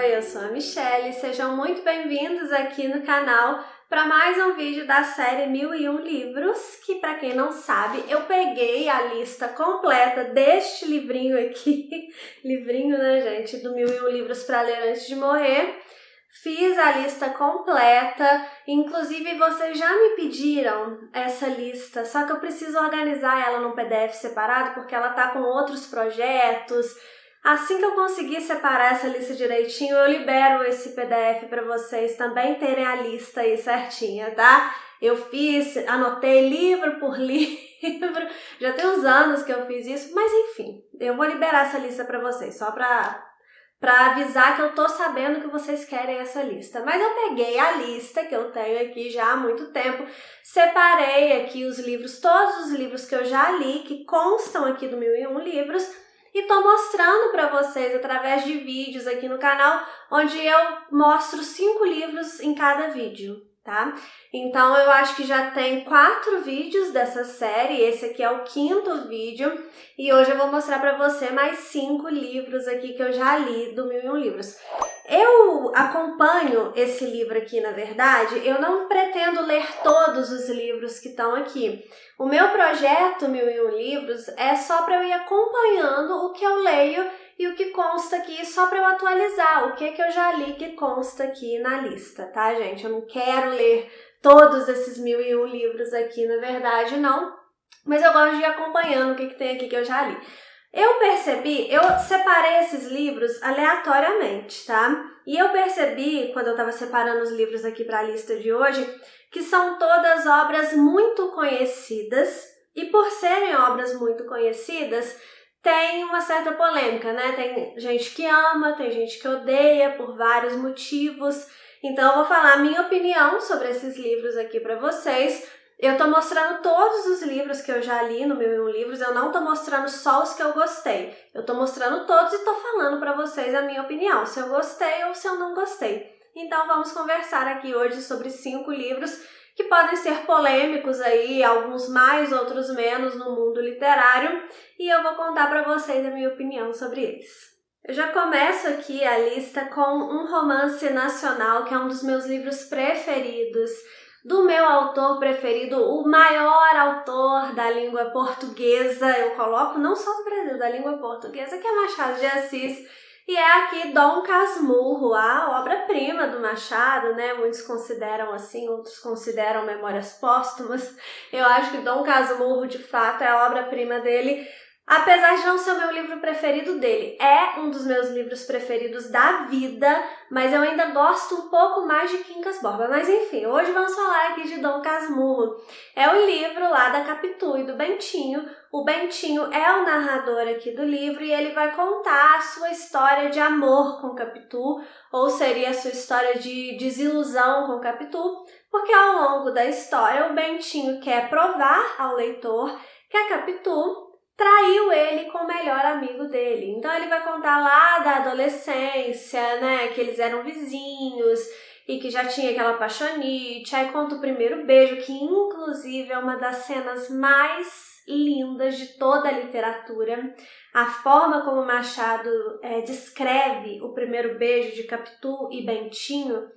Oi, eu sou a Michelle, sejam muito bem-vindos aqui no canal para mais um vídeo da série 1001 Livros, que para quem não sabe, eu peguei a lista completa deste livrinho aqui, livrinho, né, gente, do 1001 Livros para Ler Antes de Morrer. Fiz a lista completa, inclusive vocês já me pediram essa lista, só que eu preciso organizar ela num PDF separado porque ela tá com outros projetos. Assim que eu conseguir separar essa lista direitinho, eu libero esse PDF para vocês também terem a lista aí certinha, tá? Eu anotei livro por livro, já tem uns anos que eu fiz isso, mas enfim, eu vou liberar essa lista para vocês, só para avisar que eu tô sabendo que vocês querem essa lista. Mas eu peguei a lista que eu tenho aqui já há muito tempo, separei aqui os livros, todos os livros que eu já li, que constam aqui do 1001 Livros, e tô mostrando para vocês através de vídeos aqui no canal, onde eu mostro 5 livros em cada vídeo, tá? Então eu acho que já tem 4 vídeos dessa série, esse aqui é o 5º vídeo, e hoje eu vou mostrar para você mais 5 livros aqui que eu já li do 1001 Livros. Eu acompanho esse livro aqui, na verdade, eu não pretendo ler todos os livros que estão aqui. O meu projeto 1001 Livros é só para eu ir acompanhando o que eu leio e o que consta aqui, só para eu atualizar o que eu já li que consta aqui na lista, tá, gente? Eu não quero ler todos esses 1001 livros aqui, na verdade, não. Mas eu gosto de ir acompanhando o que tem aqui que eu já li. Eu separei esses livros aleatoriamente, tá? E eu percebi, quando eu estava separando os livros aqui para a lista de hoje, que são todas obras muito conhecidas, e por serem obras muito conhecidas, tem uma certa polêmica, né? Tem gente que ama, tem gente que odeia por vários motivos. Então eu vou falar a minha opinião sobre esses livros aqui para vocês. Eu tô mostrando todos os livros que eu já li no 1001 Livros, eu não tô mostrando só os que eu gostei. Eu tô mostrando todos e tô falando para vocês a minha opinião, se eu gostei ou se eu não gostei. Então vamos conversar aqui hoje sobre 5 livros que podem ser polêmicos aí, alguns mais, outros menos no mundo literário, e eu vou contar para vocês a minha opinião sobre eles. Eu já começo aqui a lista com um romance nacional, que é um dos meus livros preferidos, do meu autor preferido, o maior autor da língua portuguesa, eu coloco não só do Brasil, da língua portuguesa, que é Machado de Assis, e é aqui Dom Casmurro, a obra-prima do Machado, né? Muitos consideram assim, outros consideram Memórias Póstumas. Eu acho que Dom Casmurro, de fato, é a obra-prima dele, apesar de não ser o meu livro preferido dele. É um dos meus livros preferidos da vida, mas eu ainda gosto um pouco mais de Quincas Borba. Mas enfim, hoje vamos falar aqui de Dom Casmurro. É o livro lá da Capitu e do Bentinho. O Bentinho é o narrador aqui do livro e ele vai contar a sua história de amor com Capitu, ou seria a sua história de desilusão com Capitu, porque ao longo da história o Bentinho quer provar ao leitor que a Capitu traiu ele com o melhor amigo dele. Então ele vai contar lá da adolescência, né, que eles eram vizinhos e que já tinha aquela paixonite. Aí conta o primeiro beijo, que inclusive é uma das cenas mais lindas de toda a literatura. A forma como Machado descreve o primeiro beijo de Capitu e Bentinho.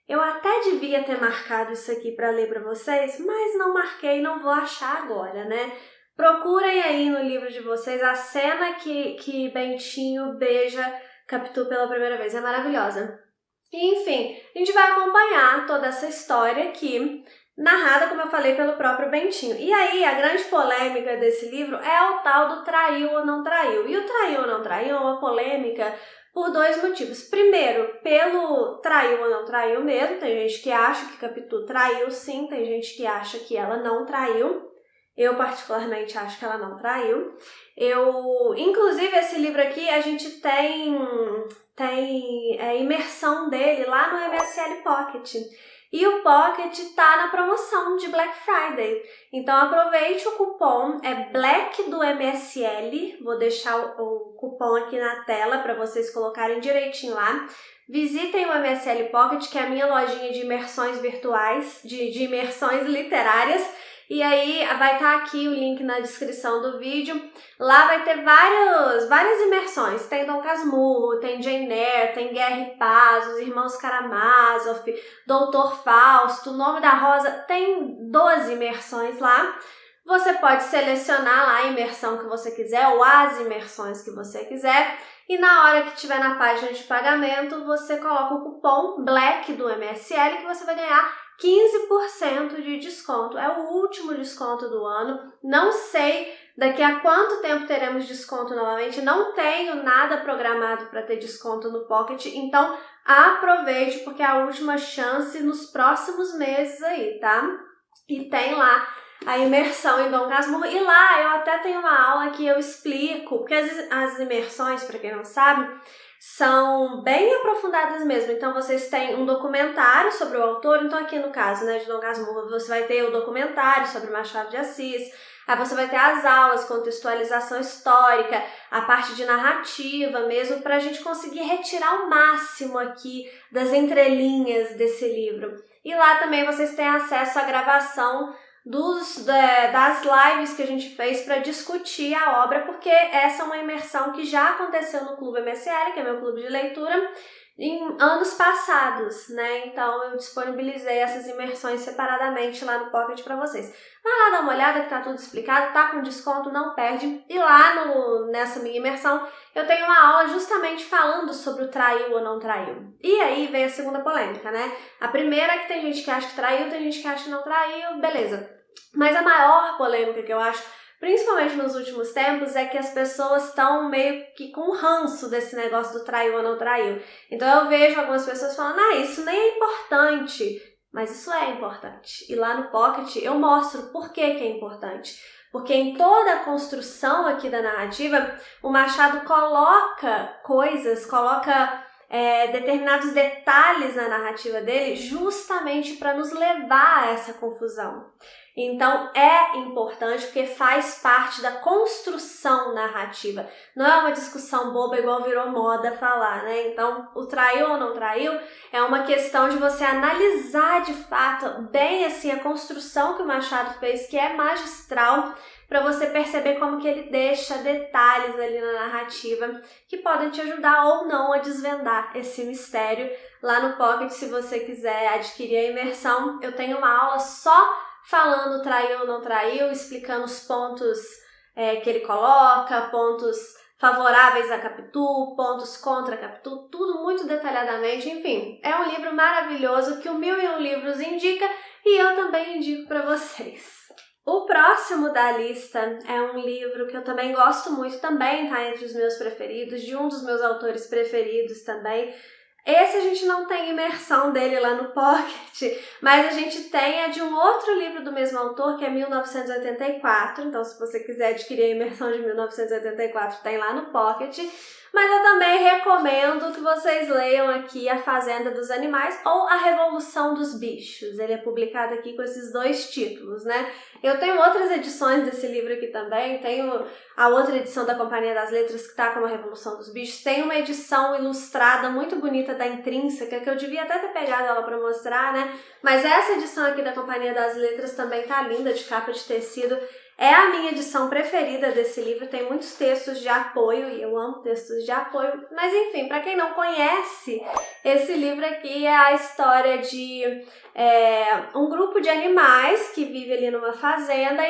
Eu até devia ter marcado isso aqui para ler para vocês, mas não marquei, não vou achar agora, né? Procurem aí no livro de vocês a cena que Bentinho beija Capitu pela primeira vez. É maravilhosa. E, enfim, a gente vai acompanhar toda essa história aqui, narrada, como eu falei, pelo próprio Bentinho. E aí, a grande polêmica desse livro é o tal do traiu ou não traiu. E o traiu ou não traiu é uma polêmica por 2 motivos. Primeiro, pelo traiu ou não traiu mesmo. Tem gente que acha que Capitu traiu sim, tem gente que acha que ela não traiu. Eu, particularmente, acho que ela não traiu. Inclusive, esse livro aqui, a gente tem imersão dele lá no MSL Pocket. E o Pocket tá na promoção de Black Friday. Então, aproveite o cupom, é Black do MSL. Vou deixar o cupom aqui na tela para vocês colocarem direitinho lá. Visitem o MSL Pocket, que é a minha lojinha de imersões virtuais, de imersões literárias. E aí vai estar aqui o link na descrição do vídeo. Lá vai ter várias imersões. Tem Dom Casmurro, tem Jane Eyre, tem Guerra e Paz, Os Irmãos Karamazov, Doutor Fausto, O Nome da Rosa. Tem 12 imersões lá. Você pode selecionar lá a imersão que você quiser ou as imersões que você quiser. E na hora que estiver na página de pagamento, você coloca o cupom BLACK do MSL que você vai ganhar 15% de desconto. É o último desconto do ano. Não sei daqui a quanto tempo teremos desconto novamente. Não tenho nada programado para ter desconto no Pocket. Então aproveite porque é a última chance nos próximos meses aí, tá? E tem lá a imersão em Dom Casmurro. E lá eu até tenho uma aula que eu explico, porque as imersões, para quem não sabe, são bem aprofundadas mesmo. Então vocês têm um documentário sobre o autor. Então aqui no caso, né, de Dom Casmurro, você vai ter o documentário sobre Machado de Assis. Aí você vai ter as aulas, contextualização histórica, a parte de narrativa mesmo, para a gente conseguir retirar o máximo aqui das entrelinhas desse livro. E lá também vocês têm acesso à gravação das lives que a gente fez para discutir a obra, porque essa é uma imersão que já aconteceu no Clube MSL, que é meu clube de leitura, em anos passados, né? Então eu disponibilizei essas imersões separadamente lá no Pocket para vocês. Vai lá dar uma olhada que tá tudo explicado, tá com desconto, não perde. E lá nessa minha imersão eu tenho uma aula justamente falando sobre o traiu ou não traiu. E aí vem a segunda polêmica, né? A primeira é que tem gente que acha que traiu, tem gente que acha que não traiu, beleza. Mas a maior polêmica que eu acho, principalmente nos últimos tempos, é que as pessoas estão meio que com ranço desse negócio do traiu ou não traiu. Então eu vejo algumas pessoas falando, isso nem é importante. Mas isso é importante. E lá no Pocket eu mostro por que é importante. Porque em toda a construção aqui da narrativa, o Machado coloca coisas, determinados detalhes na narrativa dele justamente para nos levar a essa confusão. Então é importante porque faz parte da construção narrativa. Não é uma discussão boba igual virou moda falar, né? Então o traiu ou não traiu é uma questão de você analisar de fato bem assim a construção que o Machado fez, que é magistral, para você perceber como que ele deixa detalhes ali na narrativa que podem te ajudar ou não a desvendar esse mistério. Lá no Pocket, se você quiser adquirir a imersão, eu tenho uma aula só falando traiu ou não traiu, explicando os pontos que ele coloca, pontos favoráveis a Capitu, pontos contra a Capitu, tudo muito detalhadamente. Enfim, é um livro maravilhoso que o 1001 Livros indica e eu também indico para vocês. O próximo da lista é um livro que eu também gosto muito, também tá entre os meus preferidos, de um dos meus autores preferidos também. Esse a gente não tem imersão dele lá no Pocket, mas a gente tem de um outro livro do mesmo autor, que é 1984. Então, se você quiser adquirir a imersão de 1984, tem lá no Pocket. Mas eu também recomendo que vocês leiam aqui A Fazenda dos Animais ou A Revolução dos Bichos. Ele é publicado aqui com esses dois títulos, né? Eu tenho outras edições desse livro aqui também. Tenho a outra edição da Companhia das Letras que tá como A Revolução dos Bichos. Tem uma edição ilustrada muito bonita da Intrínseca, que eu devia até ter pegado ela para mostrar, né? Mas essa edição aqui da Companhia das Letras também tá linda, de capa de tecido. É a minha edição preferida desse livro, tem muitos textos de apoio e eu amo textos de apoio, mas enfim, para quem não conhece, esse livro aqui é a história de um grupo de animais que vive ali numa fazenda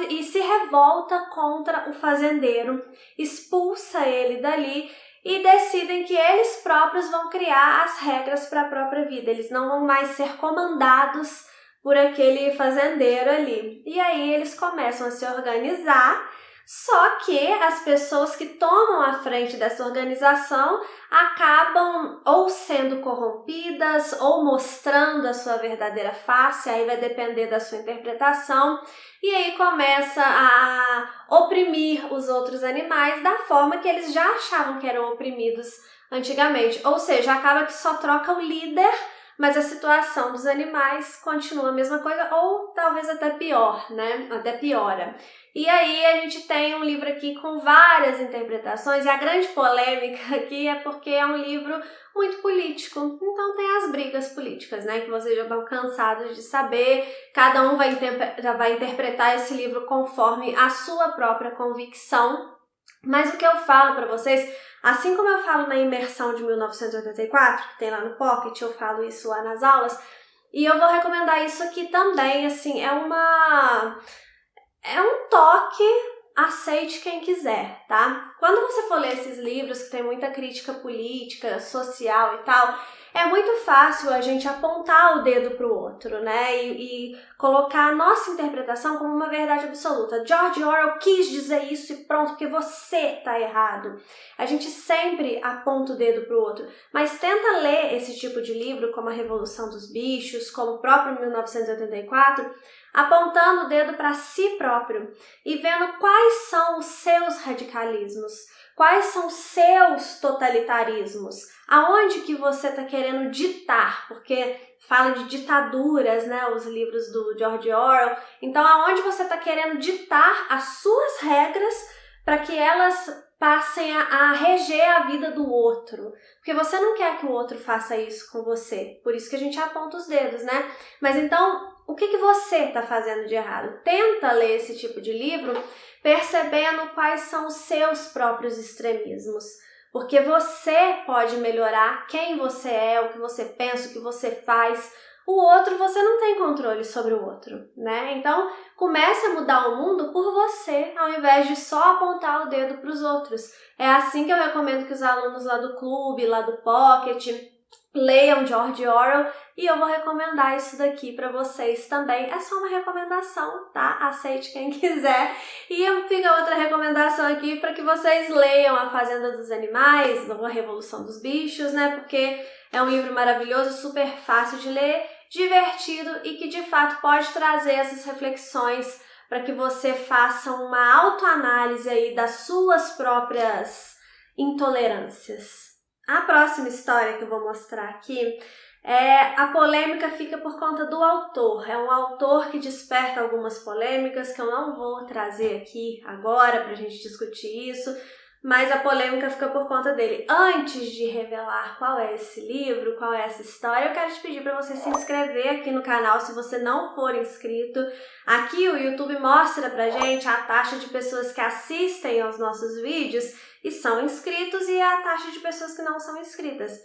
e se revolta contra o fazendeiro, expulsa ele dali e decidem que eles próprios vão criar as regras para a própria vida, eles não vão mais ser comandados por aquele fazendeiro ali. E aí eles começam a se organizar, só que as pessoas que tomam a frente dessa organização acabam ou sendo corrompidas ou mostrando a sua verdadeira face, aí vai depender da sua interpretação, e aí começa a oprimir os outros animais da forma que eles já achavam que eram oprimidos antigamente. Ou seja, acaba que só troca o líder, mas a situação dos animais continua a mesma coisa ou talvez até pior, né? Até piora. E aí a gente tem um livro aqui com várias interpretações e a grande polêmica aqui é porque é um livro muito político, então tem as brigas políticas, né, que vocês já estão cansados de saber, cada um vai interpretar esse livro conforme a sua própria convicção, mas o que eu falo para vocês, assim como eu falo na imersão de 1984, que tem lá no Pocket, eu falo isso lá nas aulas, e eu vou recomendar isso aqui também, assim, é um toque, aceite quem quiser, tá? Quando você for ler esses livros que tem muita crítica política, social e tal, é muito fácil a gente apontar o dedo pro outro, né? E colocar a nossa interpretação como uma verdade absoluta. George Orwell quis dizer isso e pronto, porque você tá errado. A gente sempre aponta o dedo pro outro, mas tenta ler esse tipo de livro, como A Revolução dos Bichos, como o próprio 1984, apontando o dedo para si próprio e vendo quais são os seus radicalismos, quais são os seus totalitarismos, aonde que você está querendo ditar, porque fala de ditaduras, né, os livros do George Orwell, então aonde você está querendo ditar as suas regras para que elas passem a reger a vida do outro, porque você não quer que o outro faça isso com você, por isso que a gente aponta os dedos, né? Mas então, o que você está fazendo de errado? Tenta ler esse tipo de livro percebendo quais são os seus próprios extremismos, porque você pode melhorar quem você é, o que você pensa, o que você faz. O outro, você não tem controle sobre o outro, né? Então, comece a mudar o mundo por você, ao invés de só apontar o dedo para os outros. É assim que eu recomendo que os alunos lá do clube, lá do Pocket, leiam George Orwell, e eu vou recomendar isso daqui para vocês também. É só uma recomendação, tá? Aceite quem quiser. E fica outra recomendação aqui para que vocês leiam A Fazenda dos Animais, A Revolução dos Bichos, né? Porque é um livro maravilhoso, super fácil de ler, divertido e que de fato pode trazer essas reflexões para que você faça uma autoanálise aí das suas próprias intolerâncias. A próxima história que eu vou mostrar aqui a polêmica fica por conta do autor. É um autor que desperta algumas polêmicas que eu não vou trazer aqui agora para a gente discutir isso, mas a polêmica fica por conta dele. Antes de revelar qual é esse livro, qual é essa história, eu quero te pedir para você se inscrever aqui no canal se você não for inscrito. Aqui o YouTube mostra pra gente a taxa de pessoas que assistem aos nossos vídeos e são inscritos e a taxa de pessoas que não são inscritas.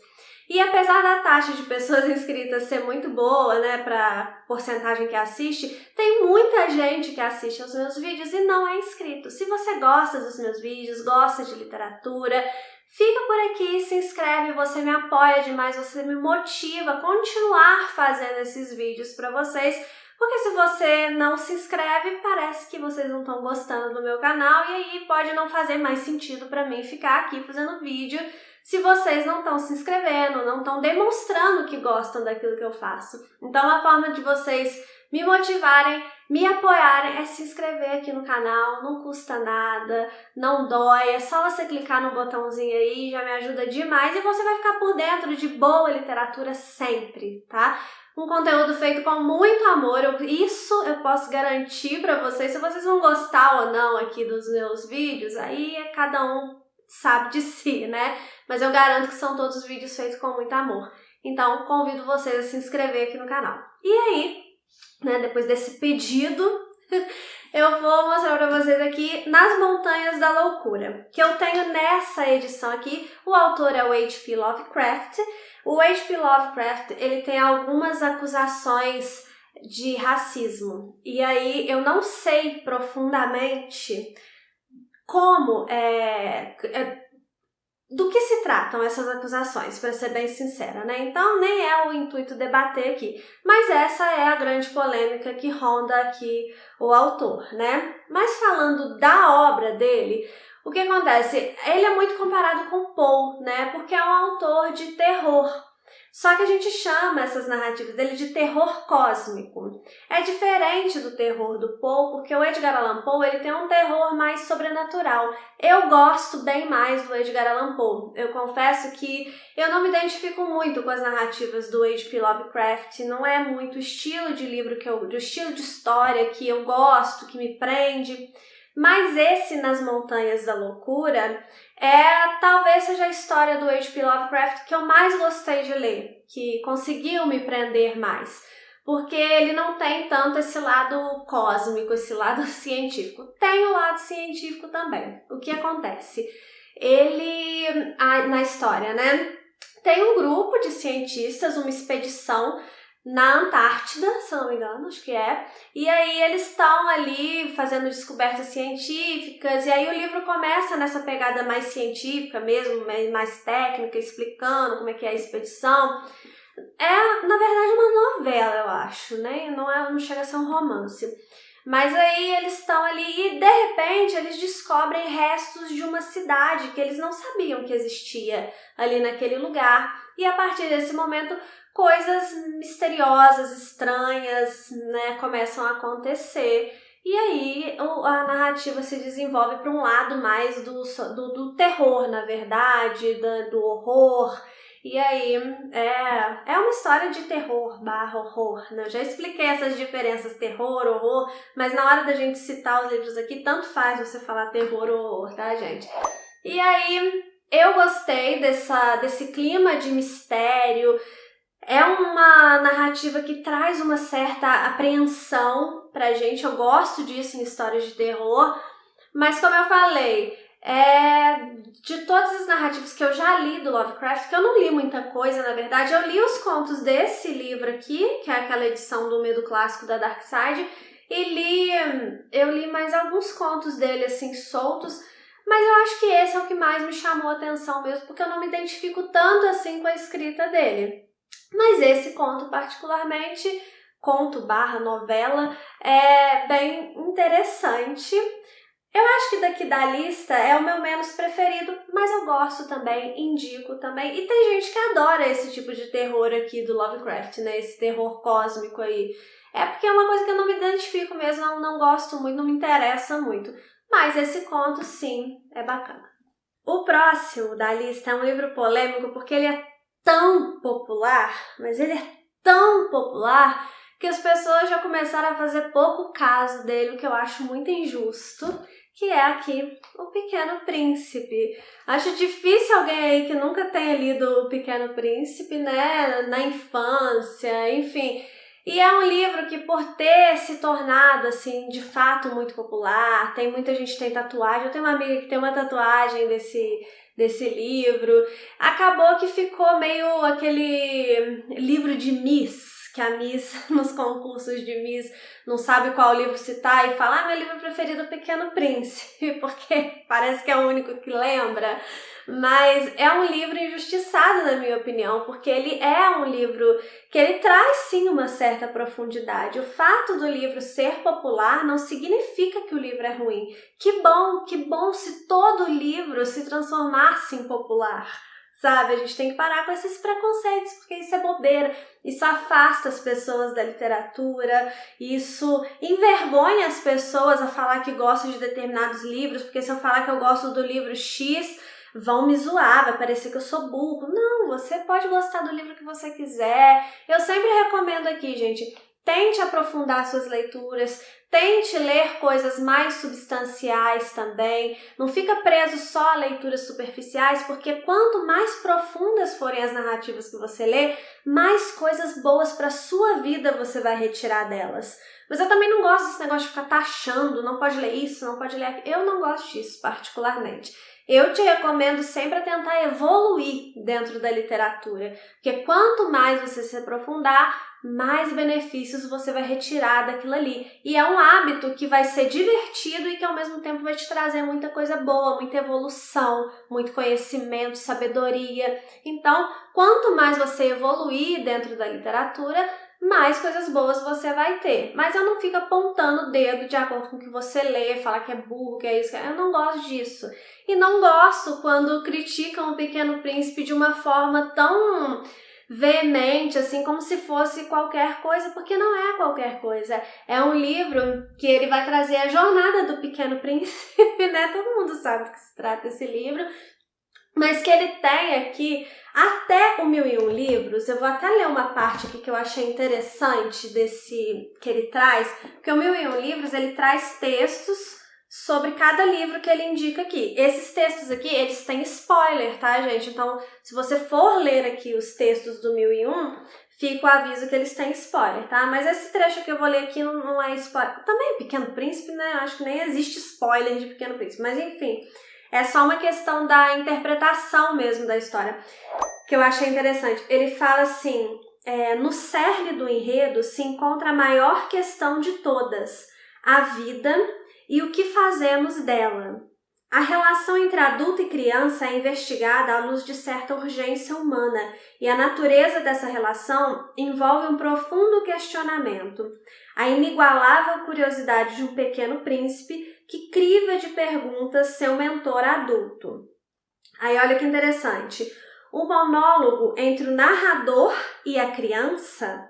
E apesar da taxa de pessoas inscritas ser muito boa, né, para porcentagem que assiste, tem muita gente que assiste aos meus vídeos e não é inscrito. Se você gosta dos meus vídeos, gosta de literatura, fica por aqui, se inscreve, você me apoia demais, você me motiva a continuar fazendo esses vídeos para vocês, porque se você não se inscreve, parece que vocês não estão gostando do meu canal e aí pode não fazer mais sentido para mim ficar aqui fazendo vídeo se vocês não estão se inscrevendo, não estão demonstrando que gostam daquilo que eu faço. Então, a forma de vocês me motivarem, me apoiarem é se inscrever aqui no canal, não custa nada, não dói, é só você clicar no botãozinho aí, já me ajuda demais e você vai ficar por dentro de boa literatura sempre, tá? Um conteúdo feito com muito amor, isso eu posso garantir pra vocês. Se vocês vão gostar ou não aqui dos meus vídeos, aí é cada um sabe de si, né? Mas eu garanto que são todos vídeos feitos com muito amor. Então, convido vocês a se inscrever aqui no canal. E aí, né, depois desse pedido, eu vou mostrar pra vocês aqui Nas Montanhas da Loucura, que eu tenho nessa edição aqui. O autor é o H.P. Lovecraft. O H.P. Lovecraft, ele tem algumas acusações de racismo. E aí, eu não sei profundamente como do que se tratam essas acusações, para ser bem sincera, né? Então, nem é o intuito debater aqui. Mas essa é a grande polêmica que ronda aqui o autor, né? Mas falando da obra dele, o que acontece? Ele é muito comparado com Poe, né? Porque é um autor de terror. Só que a gente chama essas narrativas dele de terror cósmico. É diferente do terror do Poe, porque o Edgar Allan Poe ele tem um terror mais sobrenatural. Eu gosto bem mais do Edgar Allan Poe. Eu confesso que eu não me identifico muito com as narrativas do H.P. Lovecraft, não é muito o estilo de livro do estilo de história que eu gosto, que me prende. Mas esse Nas Montanhas da Loucura talvez seja a história do H.P. Lovecraft que eu mais gostei de ler, que conseguiu me prender mais, porque ele não tem tanto esse lado cósmico, esse lado científico. Tem o lado científico também. O que acontece? Na história, né? Tem um grupo de cientistas, uma expedição na Antártida, se eu não me engano, acho que é. E aí eles estão ali fazendo descobertas científicas, e aí o livro começa nessa pegada mais científica mesmo, mais técnica, explicando como é que é a expedição. É, na verdade, uma novela, eu acho, né? Não chega a ser um romance. Mas aí eles estão ali e, de repente, eles descobrem restos de uma cidade que eles não sabiam que existia ali naquele lugar. E a partir desse momento, coisas misteriosas, estranhas, né, começam a acontecer. E aí a narrativa se desenvolve para um lado mais do terror, na verdade, do horror. E aí é uma história de terror / horror, né? Eu já expliquei essas diferenças, terror, horror, mas na hora da gente citar os livros aqui, tanto faz você falar terror ou horror, tá, gente? E aí eu gostei desse clima de mistério. É uma narrativa que traz uma certa apreensão pra gente. Eu gosto disso em histórias de terror, mas como eu falei, de todas as narrativas que eu já li do Lovecraft, que eu não li muita coisa, na verdade, eu li os contos desse livro aqui, que é aquela edição do Medo Clássico da Dark Side, e eu li mais alguns contos dele, assim, soltos, mas eu acho que esse é o que mais me chamou a atenção mesmo, porque eu não me identifico tanto assim com a escrita dele. Mas esse conto particularmente, conto / novela, é bem interessante. Eu acho que daqui da lista é o meu menos preferido, mas eu gosto também, indico também. E tem gente que adora esse tipo de terror aqui do Lovecraft, né? Esse terror cósmico aí. É porque é uma coisa que eu não me identifico mesmo, não gosto muito, não me interessa muito. Mas esse conto, sim, é bacana. O próximo da lista é um livro polêmico porque ele é tão popular, mas ele é tão popular que as pessoas já começaram a fazer pouco caso dele, o que eu acho muito injusto, que é aqui O Pequeno Príncipe. Acho difícil alguém aí que nunca tenha lido O Pequeno Príncipe, né, na infância, enfim. E é um livro que, por ter se tornado, assim, de fato muito popular, tem muita gente que tem tatuagem, eu tenho uma amiga que tem uma tatuagem desse livro, acabou que ficou meio aquele livro de Miss, que a Miss, nos concursos de Miss, não sabe qual livro citar e fala, meu livro preferido é O Pequeno Príncipe, porque parece que é o único que lembra. Mas é um livro injustiçado, na minha opinião, porque ele é um livro que ele traz sim uma certa profundidade. O fato do livro ser popular não significa que o livro é ruim. Que bom se todo livro se transformasse em popular. Sabe, a gente tem que parar com esses preconceitos, porque isso é bobeira, isso afasta as pessoas da literatura, isso envergonha as pessoas a falar que gostam de determinados livros, porque se eu falar que eu gosto do livro X, vão me zoar, vai parecer que eu sou burro. Não, você pode gostar do livro que você quiser. Eu sempre recomendo aqui, gente, tente aprofundar suas leituras, tente ler coisas mais substanciais também. Não fica preso só a leituras superficiais, porque quanto mais profundas forem as narrativas que você lê, mais coisas boas para sua vida você vai retirar delas. Mas eu também não gosto desse negócio de ficar taxando, não pode ler isso, não pode ler aquilo. Eu não gosto disso particularmente. Eu te recomendo sempre tentar evoluir dentro da literatura, porque quanto mais você se aprofundar, mais benefícios você vai retirar daquilo ali. E é um hábito que vai ser divertido e que ao mesmo tempo vai te trazer muita coisa boa, muita evolução, muito conhecimento, sabedoria. Então, quanto mais você evoluir dentro da literatura, mais coisas boas você vai ter. Mas eu não fico apontando o dedo de acordo com o que você lê, falar que é burro, que é isso. Eu não gosto disso. E não gosto quando criticam O Pequeno Príncipe de uma forma tão veemente, assim, como se fosse qualquer coisa, porque não é qualquer coisa. É um livro que ele vai trazer a jornada do Pequeno Príncipe, né? Todo mundo sabe do que se trata esse livro, mas que ele tem aqui até o 1001 livros. Eu vou até ler uma parte aqui que eu achei interessante desse que ele traz, porque o 1001 livros, ele traz textos sobre cada livro que ele indica aqui. Esses textos aqui, eles têm spoiler, tá, gente? Então, se você for ler aqui os textos do 1001, fica o aviso que eles têm spoiler, tá? Mas esse trecho que eu vou ler aqui não é spoiler. Também Pequeno Príncipe, né? Eu acho que nem existe spoiler de Pequeno Príncipe, mas enfim, é só uma questão da interpretação mesmo da história, que eu achei interessante. Ele fala assim, no cerne do enredo se encontra a maior questão de todas, a vida e o que fazemos dela. A relação entre adulto e criança é investigada à luz de certa urgência humana, e a natureza dessa relação envolve um profundo questionamento, a inigualável curiosidade de um pequeno príncipe que criva de perguntas seu mentor adulto. Aí olha que interessante, o monólogo entre o narrador e a criança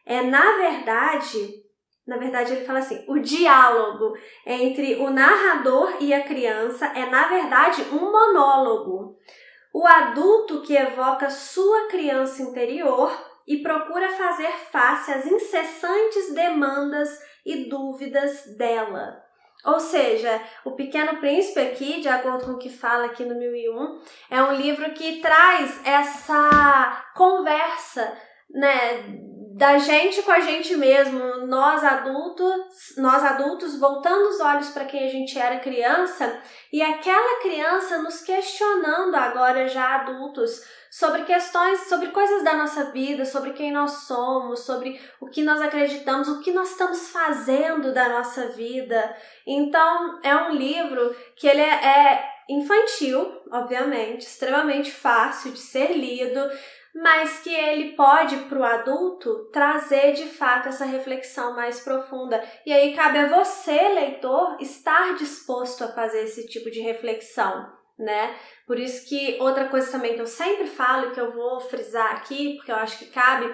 é, na verdade ele fala assim, o diálogo entre o narrador e a criança é, na verdade, um monólogo. O adulto que evoca sua criança interior e procura fazer face às incessantes demandas e dúvidas dela. Ou seja, o Pequeno Príncipe aqui, de acordo com o que fala aqui no 1001, é um livro que traz essa conversa, né, da gente com a gente mesmo, nós adultos voltando os olhos para quem a gente era criança e aquela criança nos questionando agora já adultos sobre questões, sobre coisas da nossa vida, sobre quem nós somos, sobre o que nós acreditamos, o que nós estamos fazendo da nossa vida. Então, é um livro que ele é infantil, obviamente, extremamente fácil de ser lido, mas que ele pode, para o adulto, trazer de fato essa reflexão mais profunda. E aí cabe a você, leitor, estar disposto a fazer esse tipo de reflexão, né? Por isso que outra coisa também que eu sempre falo, que eu vou frisar aqui, porque eu acho que cabe,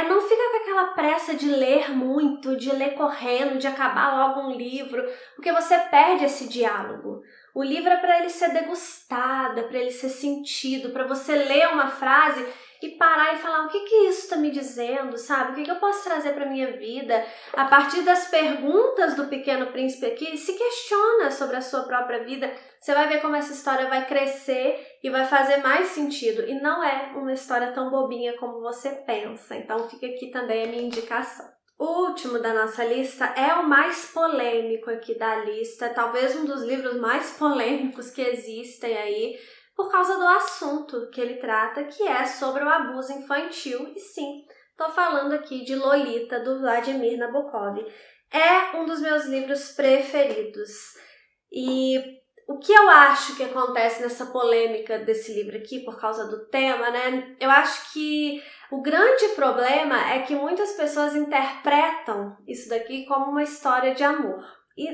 não fica com aquela pressa de ler muito, de ler correndo, de acabar logo um livro, porque você perde esse diálogo. O livro é para ele ser degustado, para ele ser sentido, para você ler uma frase e parar e falar o que isso está me dizendo, sabe? O que eu posso trazer para a minha vida? A partir das perguntas do Pequeno Príncipe aqui, se questiona sobre a sua própria vida. Você vai ver como essa história vai crescer e vai fazer mais sentido. E não é uma história tão bobinha como você pensa. Então fica aqui também a minha indicação. O último da nossa lista é o mais polêmico aqui da lista, talvez um dos livros mais polêmicos que existem aí, por causa do assunto que ele trata, que é sobre o abuso infantil. E sim, estou falando aqui de Lolita, do Vladimir Nabokov. É um dos meus livros preferidos. E o que eu acho que acontece nessa polêmica desse livro aqui, por causa do tema, né? Eu acho que o grande problema é que muitas pessoas interpretam isso daqui como uma história de amor. E,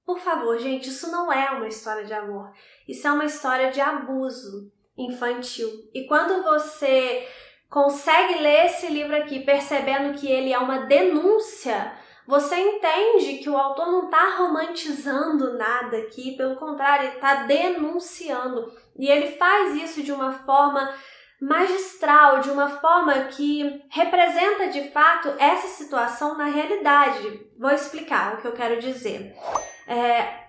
por favor, gente, isso não é uma história de amor. Isso é uma história de abuso infantil. E quando você consegue ler esse livro aqui percebendo que ele é uma denúncia, você entende que o autor não está romantizando nada aqui, pelo contrário, ele está denunciando. E ele faz isso de uma forma magistral, de uma forma que representa de fato essa situação na realidade. Vou explicar o que eu quero dizer.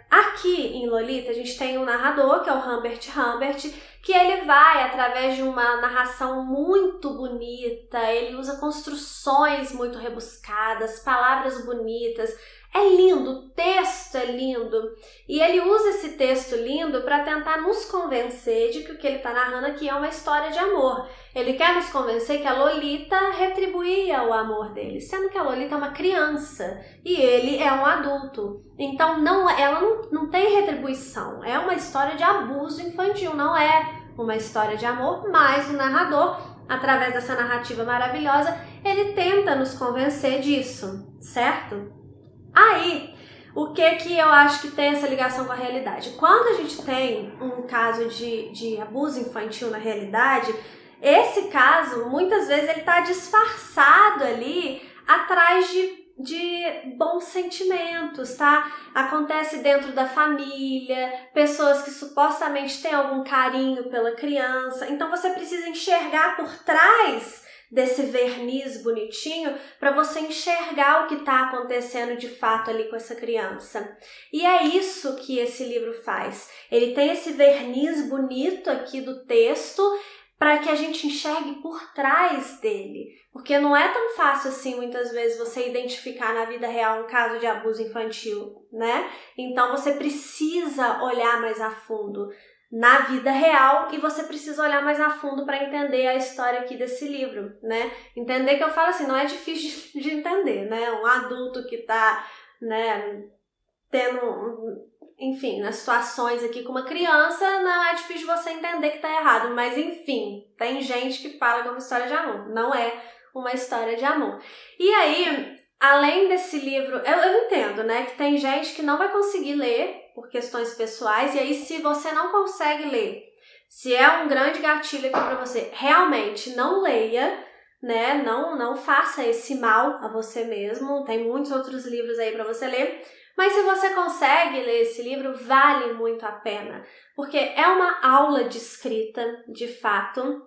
Aqui em Lolita a gente tem um narrador, que é o Humbert Humbert, que ele vai, através de uma narração muito bonita, ele usa construções muito rebuscadas, palavras bonitas, é lindo, o texto é lindo, e ele usa esse texto lindo para tentar nos convencer de que o que ele está narrando aqui é uma história de amor. Ele quer nos convencer que a Lolita retribuía o amor dele, sendo que a Lolita é uma criança e ele é um adulto. Então ela não tem retribuição, é uma história de abuso infantil, não é uma história de amor, mas o narrador, através dessa narrativa maravilhosa, ele tenta nos convencer disso, certo? Aí, o que eu acho que tem essa ligação com a realidade? Quando a gente tem um caso de abuso infantil na realidade, esse caso, muitas vezes ele tá disfarçado ali atrás de bons sentimentos, tá? Acontece dentro da família, pessoas que supostamente têm algum carinho pela criança. Então você precisa enxergar por trás desse verniz bonitinho para você enxergar o que está acontecendo de fato ali com essa criança. E é isso que esse livro faz. Ele tem esse verniz bonito aqui do texto para que a gente enxergue por trás dele. Porque não é tão fácil assim, muitas vezes, você identificar na vida real um caso de abuso infantil, né? Então você precisa olhar mais a fundo na vida real e você precisa olhar mais a fundo para entender a história aqui desse livro, né? Entender que eu falo assim, não é difícil de entender, né? Um adulto que tá, né, tendo, enfim, nas situações aqui com uma criança, não é difícil você entender que tá errado, mas enfim, tem gente que fala que é uma história de amor, não é uma história de amor. E aí, além desse livro, eu entendo, né, que tem gente que não vai conseguir ler por questões pessoais, e aí se você não consegue ler, se é um grande gatilho aqui para você, realmente não leia, né, não faça esse mal a você mesmo, tem muitos outros livros aí para você ler, mas se você consegue ler esse livro, vale muito a pena, porque é uma aula de escrita, de fato,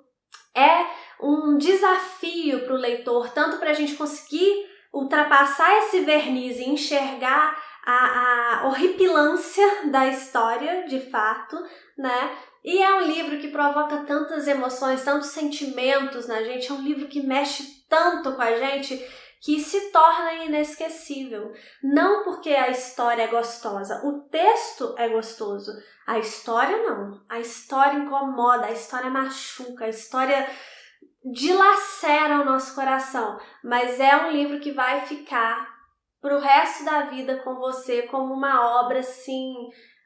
é um desafio para o leitor, tanto para a gente conseguir ultrapassar esse verniz e enxergar a horripilância da história, de fato, né? E é um livro que provoca tantas emoções, tantos sentimentos na gente, é um livro que mexe tanto com a gente que se torna inesquecível. Não porque a história é gostosa, o texto é gostoso, a história não. A história incomoda, a história machuca, a história dilacera o nosso coração, mas é um livro que vai ficar pro resto da vida com você como uma obra, assim,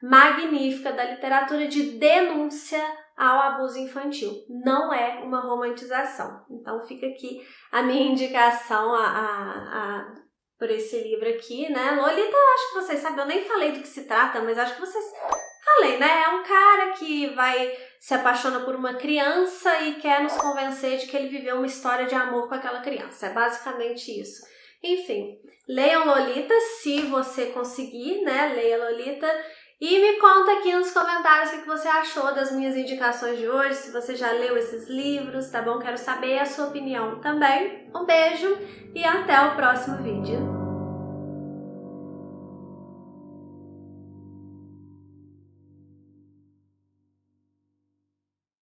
magnífica da literatura de denúncia ao abuso infantil. Não é uma romantização. Então fica aqui a minha indicação por esse livro aqui, né? Lolita, eu acho que vocês sabem, eu nem falei do que se trata, mas acho que vocês... Falei, né? É um cara que se apaixona por uma criança e quer nos convencer de que ele viveu uma história de amor com aquela criança. É basicamente isso. Enfim, leiam Lolita se você conseguir, né? Leia Lolita e me conta aqui nos comentários o que você achou das minhas indicações de hoje, se você já leu esses livros, tá bom? Quero saber a sua opinião também. Um beijo e até o próximo vídeo.